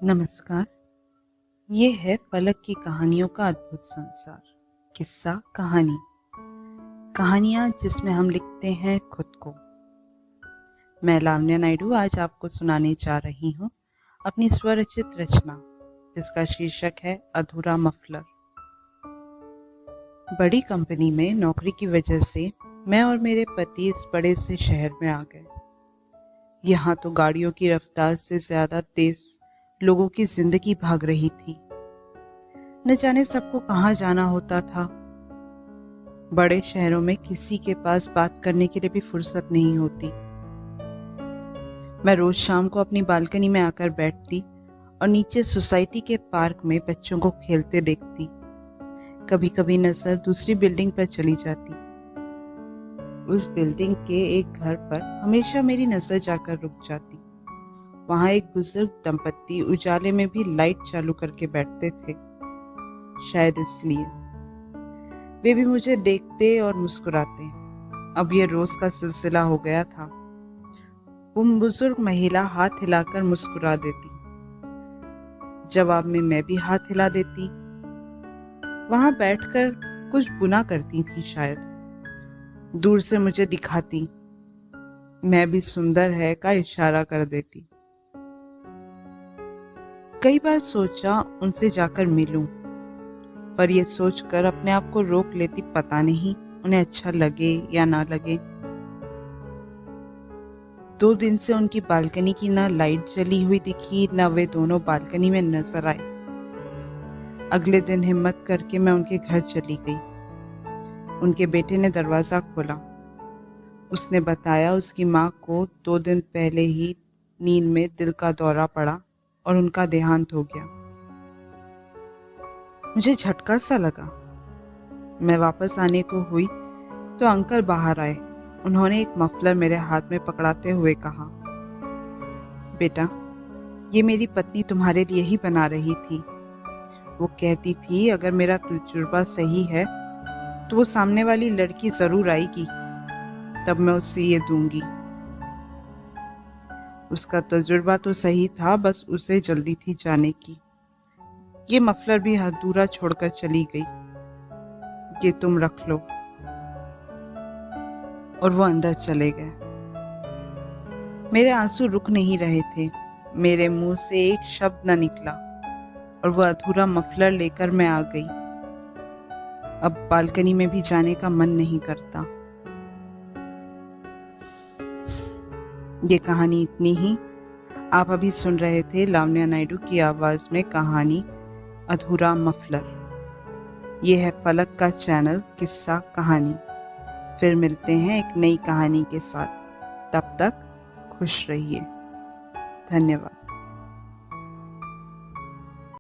नमस्कार। ये है फलक की कहानियों का अद्भुत संसार। किस्सा कहानी, कहानियाँ जिसमें हम लिखते हैं खुद को। मैं लावण्या नायडू आज आपको सुनाने जा रही हूँ अपनी स्वरचित रचना, जिसका शीर्षक है अधूरा मफलर। बड़ी कंपनी में नौकरी की वजह से मैं और मेरे पति इस बड़े से शहर में आ गए। यहाँ तो गाड़ियों की रफ्तार से ज्यादा तेज लोगों की जिंदगी भाग रही थी। न जाने सबको कहाँ जाना होता था। बड़े शहरों में किसी के पास बात करने के लिए भी फुर्सत नहीं होती। मैं रोज शाम को अपनी बालकनी में आकर बैठती और नीचे सोसाइटी के पार्क में बच्चों को खेलते देखती। कभी कभी नजर दूसरी बिल्डिंग पर चली जाती। उस बिल्डिंग के एक घर पर हमेशा मेरी नजर जाकर रुक जाती। वहां एक बुजुर्ग दंपत्ति उजाले में भी लाइट चालू करके बैठते थे। शायद इसलिए वे भी मुझे देखते और मुस्कुराते। अब ये रोज का सिलसिला हो गया था। वो बुजुर्ग महिला हाथ हिलाकर मुस्कुरा देती। जवाब में मैं भी हाथ हिला देती। वहां बैठकर कुछ बुना करती थी शायद। दूर से मुझे दिखाती। मैं भी सुंदर है का इशारा कर देती। कई बार सोचा उनसे जाकर मिलूं, पर यह सोचकर अपने आप को रोक लेती, पता नहीं उन्हें अच्छा लगे या ना लगे। 2 दिन से उनकी बालकनी की ना लाइट जली हुई दिखी, ना वे दोनों बालकनी में नजर आए। अगले दिन हिम्मत करके मैं उनके घर चली गई। उनके बेटे ने दरवाजा खोला। उसने बताया उसकी माँ को 2 दिन पहले ही नींद में दिल का दौरा पड़ा और उनका देहांत हो गया। मुझे झटका सा लगा। मैं वापस आने को हुई तो अंकल बाहर आए। उन्होंने एक मफलर मेरे हाथ में पकड़ाते हुए कहा, बेटा, ये मेरी पत्नी तुम्हारे लिए ही बना रही थी। वो कहती थी अगर मेरा तजुर्बा सही है तो वो सामने वाली लड़की जरूर आएगी, तब मैं उससे ये दूंगी। उसका तजुर्बा तो सही था, बस उसे जल्दी थी जाने की। ये मफलर भी अधूरा छोड़कर चली गई। ये तुम रख लो। और वो अंदर चले गए। मेरे आंसू रुक नहीं रहे थे। मेरे मुंह से एक शब्द न निकला और वो अधूरा मफलर लेकर मैं आ गई। अब बालकनी में भी जाने का मन नहीं करता। ये कहानी इतनी ही। आप अभी सुन रहे थे लावण्या नायडू की आवाज में कहानी अधूरा मफलर। ये है फलक का चैनल किस्सा कहानी। फिर मिलते हैं एक नई कहानी के साथ। तब तक खुश रहिए। धन्यवाद।